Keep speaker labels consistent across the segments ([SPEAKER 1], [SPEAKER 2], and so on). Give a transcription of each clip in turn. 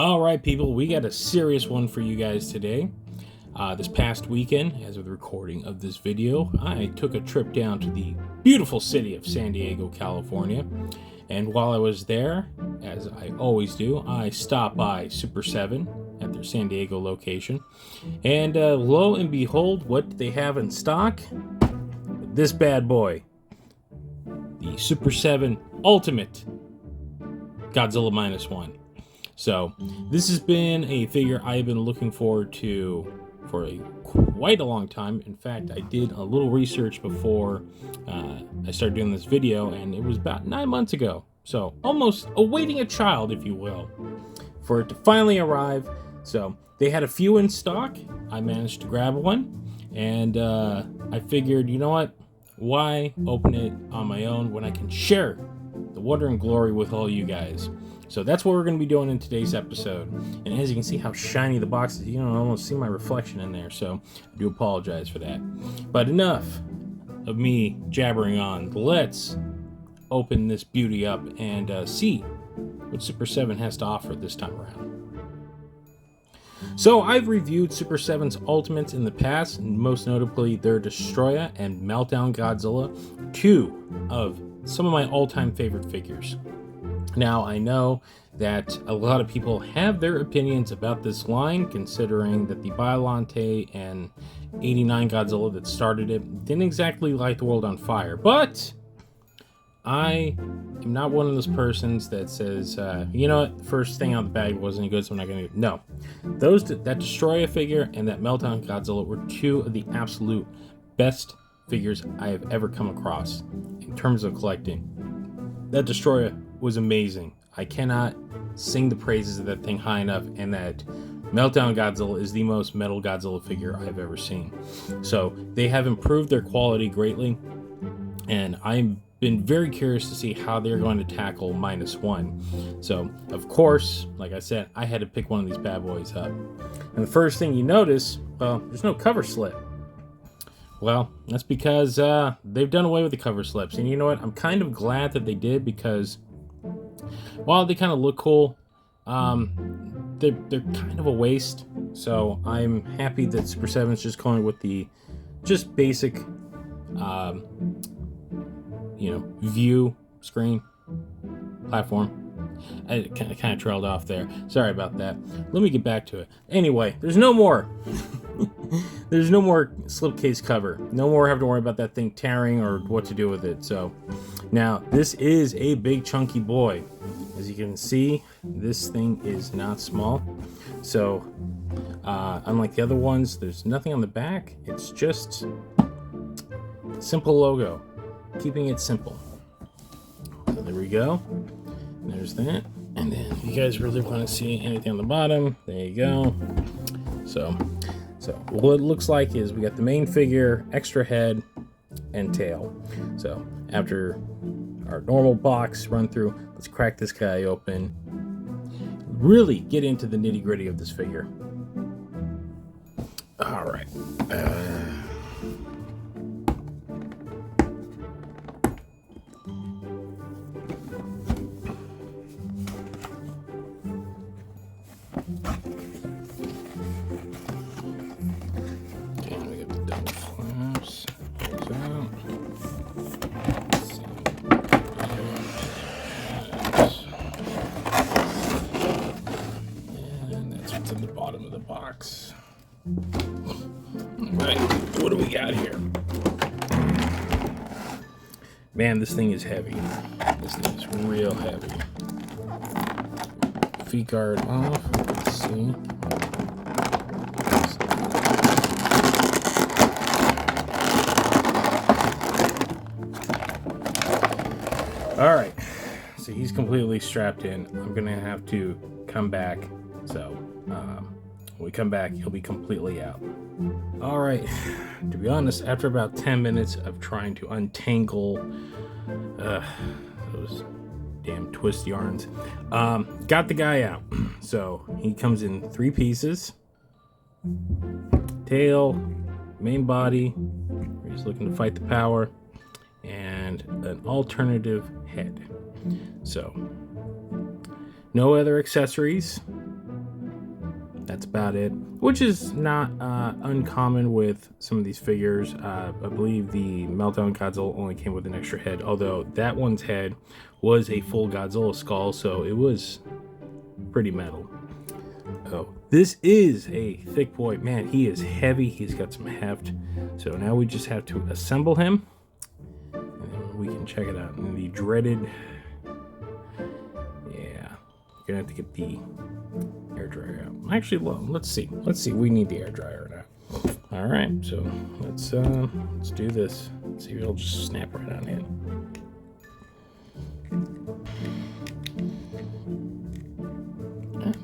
[SPEAKER 1] All right, people, we got a serious one for you guys today. This past weekend, as of the recording of this video, I took a trip down to the beautiful city of San Diego, California. And while I was there, as I always do, I stopped by Super 7 at their San Diego location. And lo and behold, what they have in stock? This bad boy. The Super 7 Ultimate Godzilla -1. So this has been a figure I've been looking forward to for quite a long time. In fact, I did a little research before I started doing this video, and it was about 9 months ago. So almost awaiting a child, if you will, for it to finally arrive. So they had a few in stock. I managed to grab one, and I figured, you know what? Why open it on my own when I can share the wonder and glory with all you guys? So that's what we're going to be doing in today's episode. And as you can see how shiny the box is, you can almost see my reflection in there. So I do apologize for that. But enough of me jabbering on. Let's open this beauty up and see what Super 7 has to offer this time around. So I've reviewed Super 7's Ultimates in the past, and most notably their Destroya and Meltdown Godzilla, two of some of my all-time favorite figures. Now, I know that a lot of people have their opinions about this line, considering that the Biollante and 89 Godzilla that started it didn't exactly light the world on fire. But I am not one of those persons that says, you know what, first thing out of the bag wasn't any good, so I'm not going to. No. That Destroya figure and that Meltdown Godzilla were two of the absolute best figures I have ever come across in terms of collecting. That Destroya was amazing. I cannot sing the praises of that thing high enough, and that Meltdown Godzilla is the most metal Godzilla figure I've ever seen. So they have improved their quality greatly, and I've been very curious to see how they're going to tackle -1. So, of course, like I said, I had to pick one of these bad boys up. And the first thing you notice, well, there's no cover slip. Well, that's because they've done away with the cover slips. And you know what? I'm kind of glad that they did, because while they kind of look cool, they're kind of a waste. So I'm happy that Super 7 is just going with the just basic, view screen platform. I kind of trailed off there. Sorry about that. Let me get back to it. Anyway, there's no more. There's no more slipcase cover. No more having to worry about that thing tearing or what to do with it. So now this is a big chunky boy. As you can see, this thing is not small. So unlike the other ones, there's nothing on the back. It's just a simple logo, keeping it simple. So there we go. There's that. And then if you guys really want to see anything on the bottom, there you go. So what it looks like is we got the main figure, extra head, and tail. So after our normal box run through, let's crack this guy open. Really get into the nitty gritty of this figure. All right. To the bottom of the box. All right, what do we got here? Man, this thing is heavy. This thing is real heavy. Feet guard off. Let's see. All right, so he's completely strapped in. I'm gonna have to come back. So when we come back, he'll be completely out. All right, to be honest, after about 10 minutes of trying to untangle those damn twist yarns, got the guy out. So he comes in 3 pieces: tail, main body, where he's looking to fight the power, and an alternative head. So no other accessories. That's about it, which is not uncommon with some of these figures. I believe the Meltdown Godzilla only came with an extra head, although that one's head was a full Godzilla skull, so it was pretty metal. Oh, this is a thick boy. Man, he is heavy. He's got some heft. So now we just have to assemble him, and then we can check it out. And the dreaded... Yeah, you're gonna have to get the air dryer out. Actually, well, let's see. We need the air dryer now. All right, so let's do this. See if it'll just snap right on in.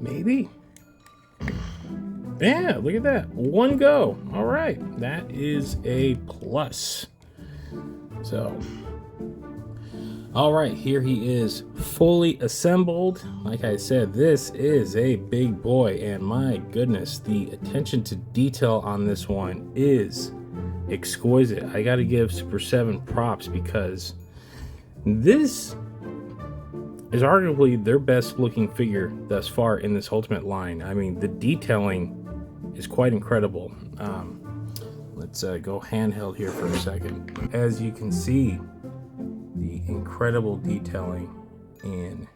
[SPEAKER 1] Maybe. Yeah, look at that. One go. All right, that is a plus. So, all right, here he is, fully assembled. Like I said, this is a big boy, and my goodness, the attention to detail on this one is exquisite. I got to give Super 7 props because this is arguably their best looking figure thus far in this Ultimate line. I mean, the detailing is quite incredible. Let's go handheld here for a second. As you can see, the incredible detailing in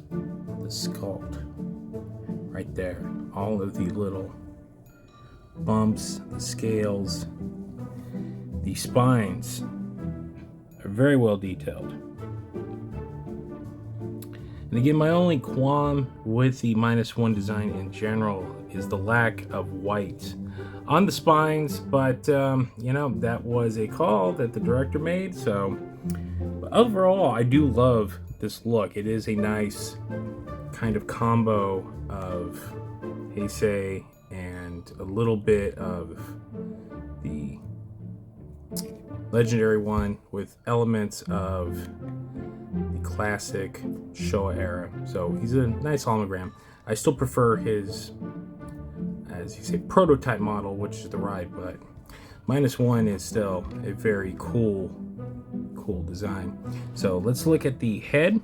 [SPEAKER 1] the sculpt right there. All of the little bumps, the scales, the spines are very well detailed. And again, my only qualm with the -1 design in general is the lack of white on the spines, but you know, that was a call that the director made. So but overall, I do love this look. It is a nice kind of combo of Heisei and a little bit of the legendary one with elements of the classic Showa era. So he's a nice hologram. I still prefer his, as you say, prototype model, which is the ride, but -1 is still a very cool design. So let's look at the head.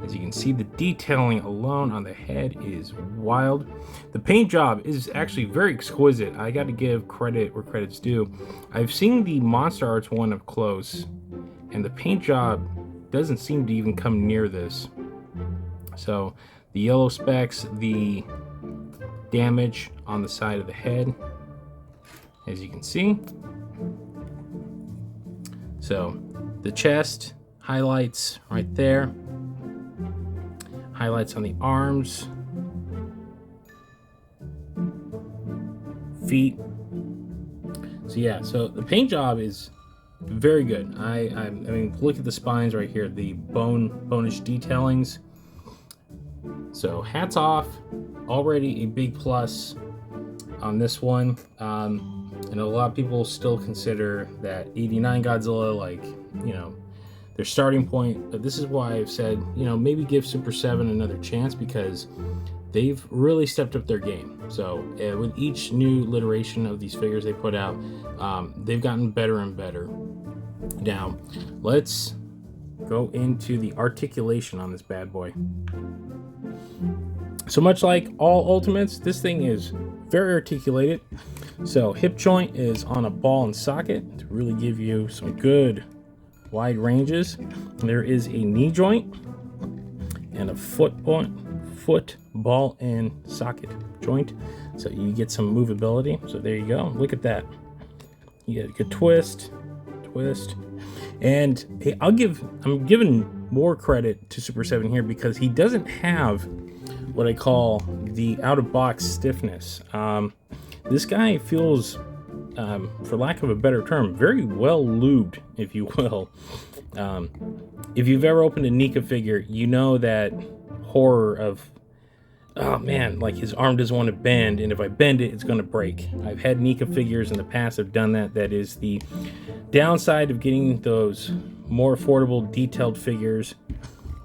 [SPEAKER 1] As you can see, the detailing alone on the head is wild. The paint job is actually very exquisite. I got to give credit where credit's due. I've seen the Monster Arts one up close, and the paint job doesn't seem to even come near this. So the yellow specks, the damage on the side of the head, as you can see. So the chest highlights right there. Highlights on the arms, feet. So yeah, so the paint job is very good. I mean, look at the spines right here, the bonish detailings. So hats off, already a big plus on this one. I know a lot of people still consider that 89 Godzilla, like, you know, their starting point. But this is why I've said, you know, maybe give Super 7 another chance, because they've really stepped up their game. So with each new iteration of these figures they put out, they've gotten better and better. Now, let's go into the articulation on this bad boy. So much like all Ultimates, this thing is very articulated. So hip joint is on a ball and socket to really give you some good wide ranges. There is a knee joint and a foot ball and socket joint, so you get some movability. So there you go. Look at that. You get a good twist, and hey, I'm giving more credit to Super 7 here because he doesn't have what I call the out-of-box stiffness. This guy feels, for lack of a better term, very well lubed, if you will. If you've ever opened a Nika figure, you know that horror of, oh man, like his arm doesn't want to bend, and if I bend it, it's going to break. I've had Nika figures in the past have done that. That is the downside of getting those more affordable, detailed figures.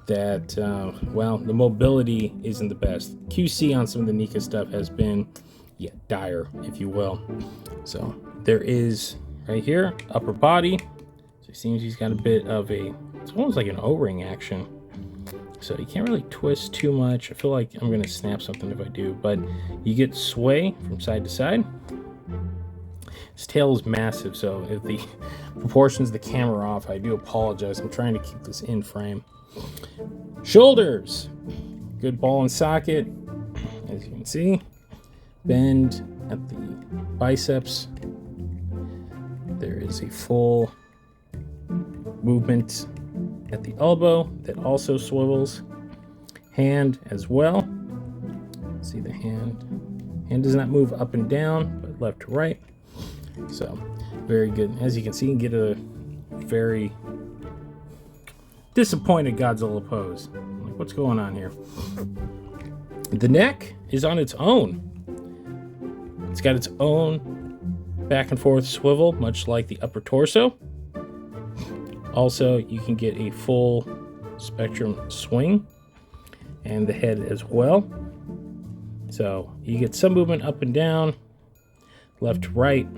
[SPEAKER 1] That, well, the mobility isn't the best. QC on some of the Nika stuff has been, yeah, dire, if you will. So there is right here upper body. So it seems he's got a bit of a, it's almost like an O-ring action. so you can't really twist too much. I feel like I'm gonna snap something if I do, but you get sway from side to side. His tail is massive, so if the proportions of the camera off, I do apologize. I'm trying to keep this in frame. Shoulders, good ball and socket, as you can see. Bend at the biceps. There is a full movement at the elbow that also swivels. Hand as well. See the hand. Hand does not move up and down, but left to right. So very good. As you can see, you get a very disappointed Godzilla pose. Like, what's going on here? The neck is on its own. It's got its own back and forth swivel, much like the upper torso. Also, you can get a full spectrum swing and the head as well. So you get some movement up and down, left to right,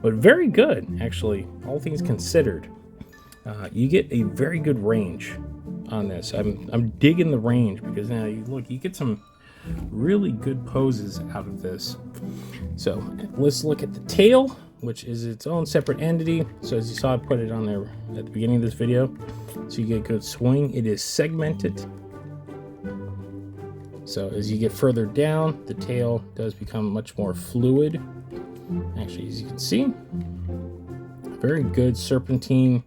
[SPEAKER 1] but very good, actually, all things considered. You get a very good range on this. I'm digging the range because now you get some really good poses out of this. So let's look at the tail, which is its own separate entity. So as you saw, I put it on there at the beginning of this video. So you get a good swing. It is segmented. So as you get further down, the tail does become much more fluid. Actually, as you can see, very good serpentine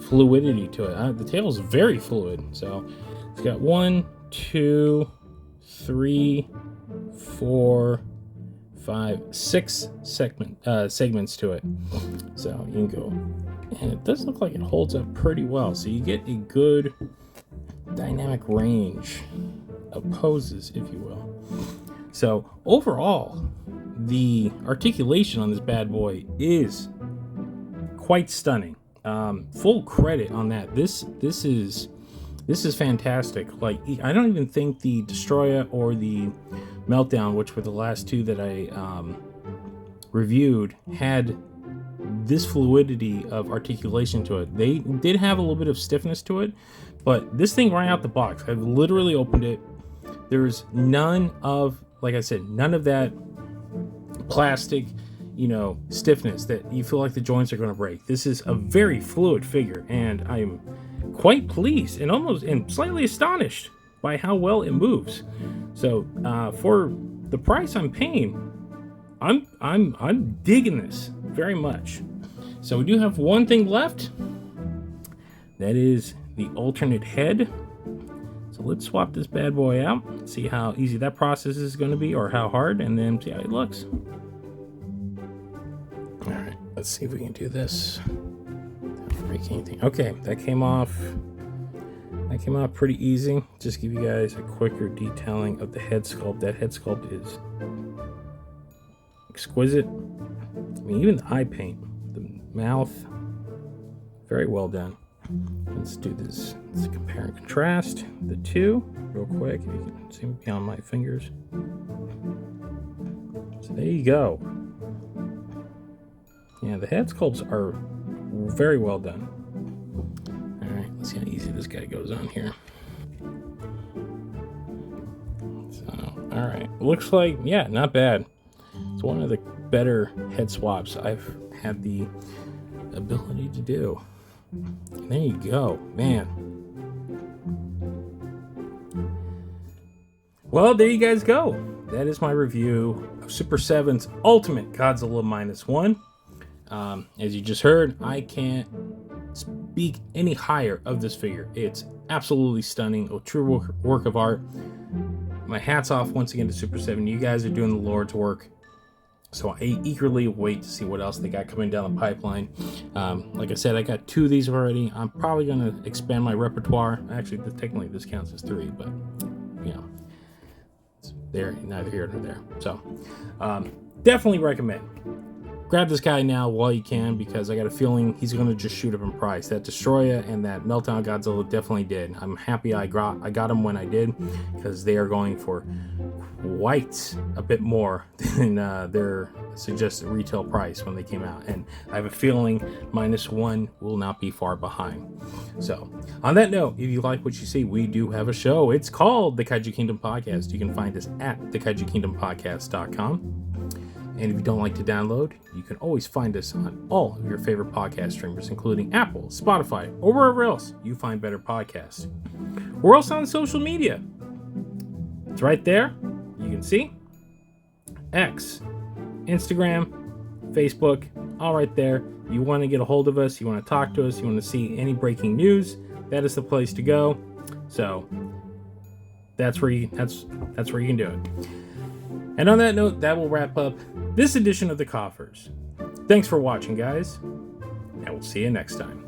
[SPEAKER 1] fluidity to it. The tail is very fluid. So it's got 1, 2, 3, 4, 5, 6 segments to it. So you can go, and it does look like it holds up pretty well. So you get a good dynamic range of poses, if you will. So overall, the articulation on this bad boy is quite stunning. Full credit on that. This is fantastic. Like, I don't even think the Destroyer or the Meltdown, which were the last two that I reviewed, had this fluidity of articulation to it. They did have a little bit of stiffness to it, but this thing right out the box, I've literally opened it. There's none of, like I said, none of that plastic, stiffness that you feel like the joints are going to break. This is a very fluid figure, and I'm quite pleased and slightly astonished by how well it moves. So for the price I'm paying, I'm digging this very much. So we do have one thing left. That is the alternate head. So let's swap this bad boy out, see how easy that process is going to be, or how hard, and then see how it looks. All right, let's see if we can do this. Don't break anything. Okay, that came off. That came out pretty easy. Just give you guys a quicker detailing of the head sculpt. That head sculpt is exquisite. I mean, even the eye paint, the mouth, very well done. Let's do this. Let's compare and contrast the two real quick. You can see me on my fingers. So there you go. Yeah, the head sculpts are very well done. All right, let's see how easy this guy goes on here. So, all right, looks like, yeah, not bad. It's one of the better head swaps I've had the ability to do. And there you go, man. Well, there you guys go. That is my review of Super 7's Ultimate Godzilla -1. As you just heard, I can't speak any higher of this figure. It's absolutely stunning, a true work of art. My hat's off once again to Super 7. You guys are doing the Lord's work. So I eagerly wait to see what else they got coming down the pipeline. Like I said, I got 2 of these already. I'm probably going to expand my repertoire. Actually, technically this counts as 3, but it's there, neither here nor there. So definitely recommend. grab this guy now while you can, because I got a feeling he's going to just shoot up in price. That Destroya and that Meltdown Godzilla definitely did. I'm happy I got them when I did, because they are going for quite a bit more than their suggested retail price when they came out, and I have a feeling -1 will not be far behind. So on that note, if you like what you see, we do have a show. It's called the Kaiju Kingdom Podcast. You can find us at thekaijukingdompodcast.com. And if you don't like to download, you can always find us on all of your favorite podcast streamers, including Apple, Spotify, or wherever else you find better podcasts. We're also on social media. It's right there. You can see X, Instagram, Facebook, all right there. You want to get a hold of us, you want to talk to us, you want to see any breaking news, that is the place to go. So that's where you can do it. And on that note, that will wrap up this edition of the Koffers. Thanks for watching, guys, and we'll see you next time.